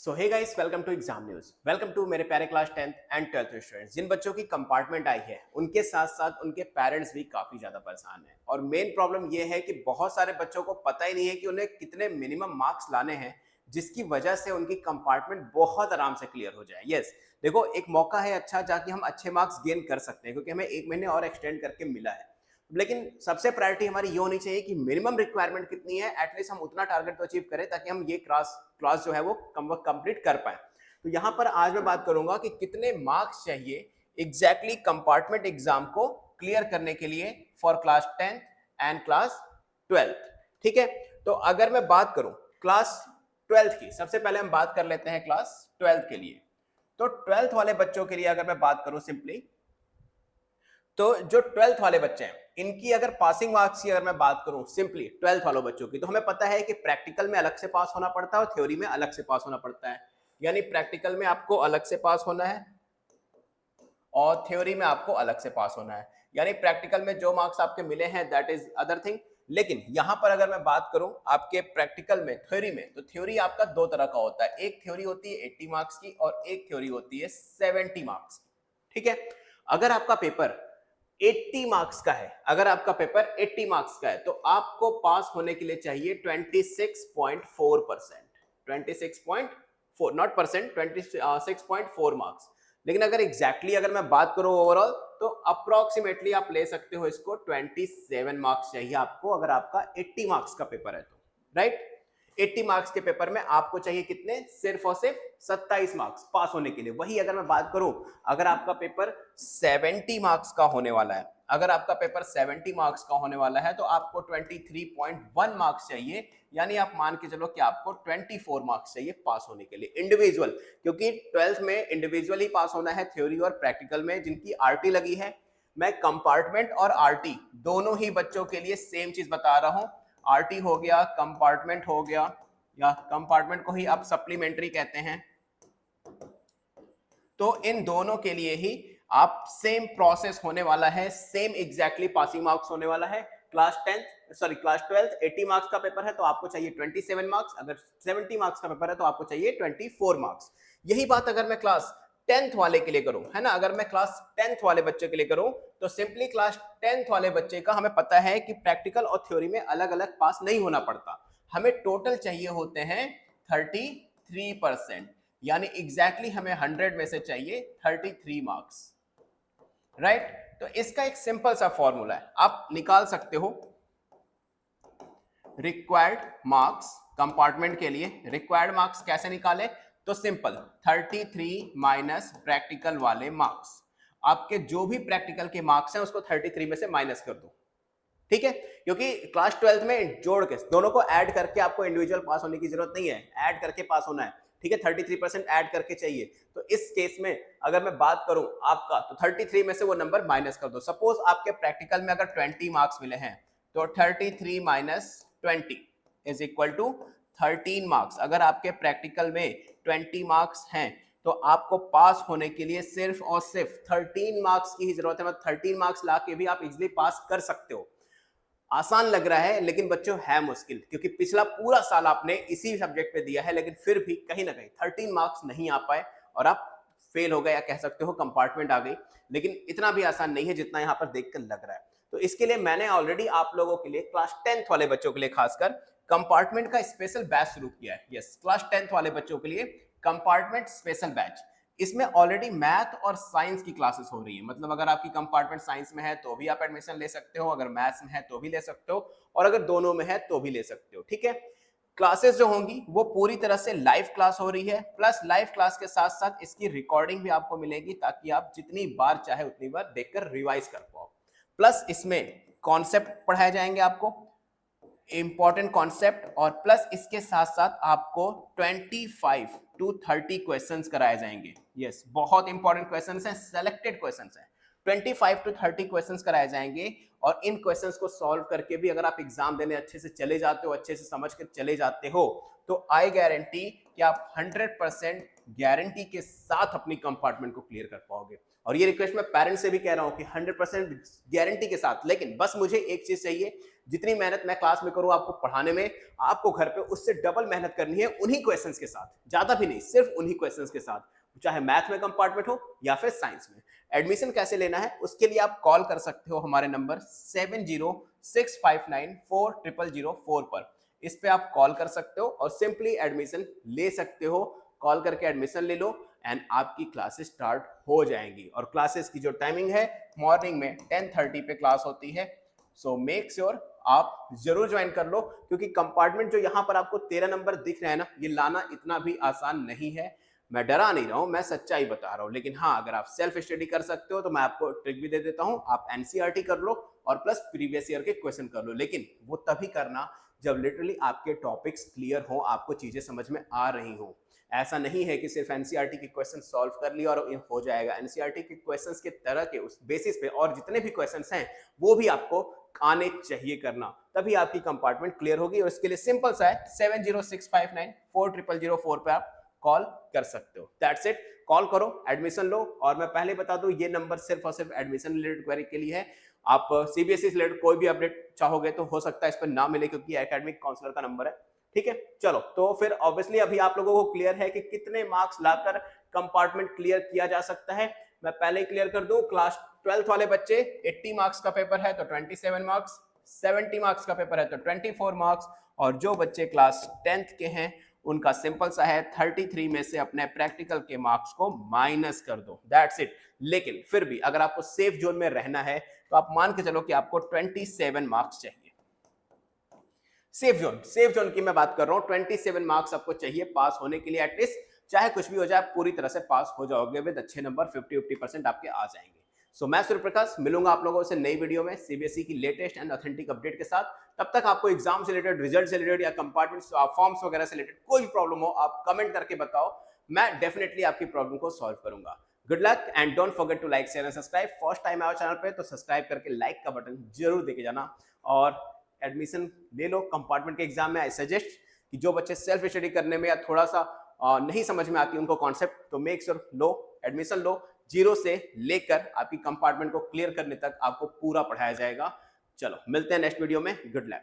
So hey guys, welcome to exam news. Welcome to मेरे प्यारे class 10th and 12th students. जिन बच्चों की compartment आई है उनके साथ साथ उनके पेरेंट्स भी काफी ज्यादा परेशान हैं। और मेन प्रॉब्लम ये है कि बहुत सारे बच्चों को पता ही नहीं है कि उन्हें कितने मिनिमम मार्क्स लाने हैं, जिसकी वजह से उनकी कंपार्टमेंट बहुत आराम से क्लियर हो जाए। यस, देखो एक मौका है अच्छा जाके हम अच्छे मार्क्स गेन कर सकते हैं, क्योंकि हमें 1 महीने और एक्सटेंड करके मिला है। लेकिन सबसे प्रायोरिटी हमारी ये होनी चाहिए कि मिनिमम रिक्वायरमेंट कितनी है, एटलीस्ट हम उतना टारगेट तो अचीव करें ताकि हम ये क्लास जो है वो कंप्लीट कर पाए। तो यहाँ पर आज मैं बात करूंगा कि कितने मार्क्स चाहिए एग्जैक्टली कंपार्टमेंट एग्जाम को क्लियर करने के लिए for class 10th and class 12th। ठीक है, तो अगर मैं बात करूं क्लास 12th की, सबसे पहले हम बात कर लेते हैं क्लास 12th के लिए। तो 12th वाले बच्चों के लिए अगर मैं बात करूं सिंपली, तो जो 12th वाले बच्चे हैं इनकी अगर पासिंग मार्क्स की अगर मैं बात करूं सिंपली 12th वालों बच्चों की, तो हमें पता है कि प्रैक्टिकल में अलग से पास होना पड़ता है और थ्योरी में अलग से पास होना पड़ता है। यानी प्रैक्टिकल में आपको अलग से पास होना है और थ्योरी में आपको अलग से पास होना है। यानी प्रैक्टिकल में जो मार्क्स आपके मिले हैं दैट इज अदर थिंग। लेकिन यहां पर अगर मैं बात करूं आपके प्रैक्टिकल में, थ्योरी में, तो थ्योरी आपका दो तरह का होता है। एक थ्योरी होती है 80 मार्क्स की और एक थ्योरी होती है 70 मार्क्स की। ठीक है, अगर आपका पेपर 80 मार्क्स का है, अगर आपका पेपर 80 मार्क्स का है तो आपको पास होने के लिए चाहिए 26.4%, 26.4 नॉट परसेंट, 26.4 मार्क्स। लेकिन अगर एग्जैक्टली अगर मैं बात करूं ओवरऑल, तो अप्रोक्सीमेटली आप ले सकते हो इसको 27 मार्क्स चाहिए आपको अगर आपका 80 मार्क्स का पेपर है तो, राइट। 80 मार्क्स के पेपर में आपको चाहिए कितने? सिर्फ और सिर्फ 27 मार्क्स पास होने के लिए। वही अगर मैं बात करूं, अगर आपका पेपर 70 मार्क्स का होने वाला है, अगर आपका पेपर 70 मार्क्स का होने वाला है तो आपको 23.1 मार्क्स चाहिए। यानी आप मान के चलो कि आपको 24 मार्क्स चाहिए पास होने के लिए इंडिविजुअल, क्योंकि 12th में इंडिविजुअल ही पास होना है थ्योरी और प्रैक्टिकल में। जिनकी आरटी लगी है, मैं कंपार्टमेंट और आरटी दोनों ही बच्चों के लिए सेम चीज बता रहा हूं। आरटी हो गया, कंपार्टमेंट हो गया, या कंपार्टमेंट को ही आप सप्लीमेंट्री कहते हैं। तो इन दोनों के लिए ही आप सेम प्रोसेस होने वाला है, सेम एग्जैक्टली पासिंग मार्क्स होने वाला है। क्लास 12th 80 मार्क्स का पेपर है तो आपको चाहिए 27 मार्क्स, अगर 70 मार्क्स का पेपर है तो आपको चाहिए 24 मार्क्स। यही बात अगर मैं क्लास 10th वाले के लिए करूं, है ना, अगर मैं क्लास 10th वाले बच्चे के लिए करूं, तो सिंपली क्लास 10th वाले बच्चे का हमें पता है कि प्रैक्टिकल और थ्योरी में अलग अलग पास नहीं होना पड़ता। हमें टोटल चाहिए होते हैं 33%, यानी एग्जैक्टली हमें 100 में से चाहिए 33 मार्क्स, राइट। तो इसका एक सिंपल सा फॉर्मूला है, आप निकाल सकते हो। रिक्वायर्ड मार्क्स कंपार्टमेंट के लिए रिक्वायर्ड मार्क्स कैसे निकाले? तो सिंपल 33 माइनस प्रैक्टिकल वाले मार्क्स। आपके जो भी प्रैक्टिकल के मार्क्स हैं उसको 33 में से माइनस कर दो। ठीक है, क्योंकि क्लास 12th में जोड़ के दोनों को ऐड करके आपको इंडिविजुअल पास होने की जरूरत नहीं है, ऐड करके पास होना है। ठीक है, 33% ऐड करके चाहिए। तो इस केस में अगर मैं बात करूं आपका, तो 33 में से वो नंबर माइनस कर दो। सपोज आपके प्रैक्टिकल में अगर 20 मार्क्स मिले हैं तो 33 minus 20 is equal to 13 marks. अगर आपके प्रैक्टिकल में 20 मार्क्स हैं तो आपको पास होने के लिए सिर्फ और सिर्फ 13 मार्क्स की ही जरूरत है। मतलब 13 मार्क्स ला के भी आप इजिली पास कर सकते हो। आसान लग रहा है लेकिन बच्चों है मुश्किल, क्योंकि पिछला पूरा साल आपने इसी सब्जेक्ट पे दिया है, लेकिन फिर भी कहीं ना कहीं 13 मार्क्स नहीं आ पाए और आप फेल हो गए, या कह सकते हो कंपार्टमेंट आ गई। लेकिन इतना भी आसान नहीं है जितना यहाँ पर देखकर लग रहा है। तो इसके लिए मैंने ऑलरेडी आप लोगों के लिए क्लास 10th वाले बच्चों के लिए खासकर कंपार्टमेंट का स्पेशल बैच शुरू किया है। यस, क्लास 10th वाले बच्चों के लिए कंपार्टमेंट स्पेशल बैच। इसमें ऑलरेडी मैथ और साइंस की क्लासेस हो रही है। मतलब अगर आपकी कंपार्टमेंट साइंस में है तो भी आप एडमिशन ले सकते हो, अगर मैथ्स में है तो भी ले सकते हो, और अगर दोनों में है तो भी ले सकते हो। ठीक है, क्लासेस जो होंगी वो पूरी तरह से लाइव क्लास हो रही है, प्लस लाइव क्लास के साथ साथ इसकी रिकॉर्डिंग भी आपको मिलेगी, ताकि आप जितनी बार चाहे उतनी बार देखकर रिवाइज कर पाओ। प्लस इसमें कॉन्सेप्ट पढ़ाए जाएंगे आपको, इंपॉर्टेंट कॉन्सेप्ट, और प्लस इसके साथ साथ आपको 25 टू 30 क्वेश्चंस कराए जाएंगे। यस, बहुत इंपॉर्टेंट क्वेश्चंस हैं, सेलेक्टेड क्वेश्चंस हैं। 25 टू 30 क्वेश्चंस कराए जाएंगे, और इन क्वेश्चंस को सॉल्व करके भी अगर आप एग्जाम देने अच्छे से चले जाते हो, अच्छे से समझ कर चले जाते हो, तो आई गारंटी कि आप 100% गारंटी के साथ अपनी कंपार्टमेंट को क्लियर कर पाओगे। और ये रिक्वेस्ट मैं पेरेंट्स से भी कह रहा हूँ कि 100% गारंटी के साथ, लेकिन बस मुझे एक चीज चाहिए, जितनी मेहनत मैं क्लास में करूँ आपको पढ़ाने में, आपको घर पे उससे डबल मेहनत करनी है उन्हीं क्वेश्चंस के साथ, ज्यादा भी नहीं, सिर्फ उन्हीं क्वेश्चंस के साथ, चाहे मैथ में कंपार्टमेंट हो या फिर साइंस में। एडमिशन कैसे लेना है उसके लिए आप कॉल कर सकते हो हमारे नंबर 7065940004 पर। इस पे आप कॉल कर सकते हो और सिंपली एडमिशन ले सकते हो। कॉल करके एडमिशन ले लो एंड आपकी क्लासेस स्टार्ट हो जाएंगी। और क्लासेस की जो टाइमिंग है, मॉर्निंग में 10:30 पे क्लास होती है। सो मेक श्योर आप जरूर ज्वाइन कर लो, क्योंकि कंपार्टमेंट जो यहाँ पर आपको 13 नंबर दिख रहे हैं ना, ये लाना इतना भी आसान नहीं है। मैं डरा नहीं रहा हूँ, मैं सच्चाई बता रहा हूँ। लेकिन हाँ, अगर आप सेल्फ स्टडी कर सकते हो तो मैं आपको ट्रिक भी दे देता हूँ। आप एनसीईआरटी कर लो और प्लस प्रीवियस ईयर के क्वेश्चन कर लो, लेकिन वो तभी करना जब लिटरली आपके टॉपिक्स क्लियर हो, आपको चीजें समझ में आ रही हो। ऐसा नहीं है कि सिर्फ एनसीईआरटी के क्वेश्चन सॉल्व कर लिया और हो जाएगा। एनसीईआरटी के क्वेश्चंस के तरह के उस बेसिस पे और जितने भी क्वेश्चंस हैं वो भी आपको आने चाहिए करना, तभी आपकी कंपार्टमेंट क्लियर होगी। और इसके लिए सिंपल सा है, 7065940004 पे आप कॉल कर सकते हो। दैट्स इट, कॉल करो, एडमिशन लो। और मैं पहले बता दूं, ये नंबर सिर्फ और सिर्फ एडमिशन रिलेटेड क्वेरी के लिए है। आप सीबीएसई से रिलेटेड कोई भी अपडेट चाहोगे तो हो सकता है इस पर ना मिले, क्योंकि एकेडमिक काउंसलर का नंबर है। ठीक है, चलो तो फिर ऑब्वियसली अभी आप लोगों को क्लियर है कि कितने मार्क्स लाकर कंपार्टमेंट क्लियर किया जा सकता है। मैं पहले ही क्लियर कर दूं, क्लास 12th वाले बच्चे 80 मार्क्स का पेपर है तो 27 मार्क्स, 70 मार्क्स का पेपर है तो 24 मार्क्स, और जो बच्चे क्लास 10th के हैं उनका सिंपल सा है 33 में से अपने प्रैक्टिकल के मार्क्स को माइनस कर दो। That's it. लेकिन फिर भी अगर आपको सेफ जोन में रहना है तो आप मान के चलो कि आपको 27 मार्क्स चाहिए। सेफ जोन की मैं बात कर रहा हूं। 27 मार्क्स आपको चाहिए पास होने के लिए। एटलीस्ट चाहे कुछ भी हो जाए, पूरी तरह से पास हो जाओगे विद अच्छे नंबर, 50% आपके आ जाएंगे। सो मैं सूर्य प्रकाश मिलूंगा आप लोगों से नई वीडियो में सीबीएसई की लेटेस्ट एंड ऑथेंटिक अपडेट के साथ। तब तक आपको एग्जाम से रिलेटेड, रिजल्ट से रिलेटेड या कंपार्टमेंट फॉर्म्स वगैरह से रिलेटेड कोई प्रॉब्लम हो, आप कमेंट करके बताओ, मैं डेफिनेटली आपकी प्रॉब्लम को सॉल्व करूंगा। Good luck and don't forget to like, share and subscribe. First time आए चैनल पे तो सब्सक्राइब करके लाइक का बटन जरूर देके जाना। और एडमिशन ले लो कंपार्टमेंट के एग्जाम में। आई सजेस्ट कि जो बच्चे सेल्फ स्टडी करने में या थोड़ा सा नहीं समझ में आती उनको कॉन्सेप्ट, तो मेक श्योर लो, एडमिशन लो। जीरो से लेकर आपकी कंपार्टमेंट को क्लियर करने तक आपको पूरा पढ़ाया जाएगा। चलो मिलते हैं नेक्स्ट वीडियो में। Good luck.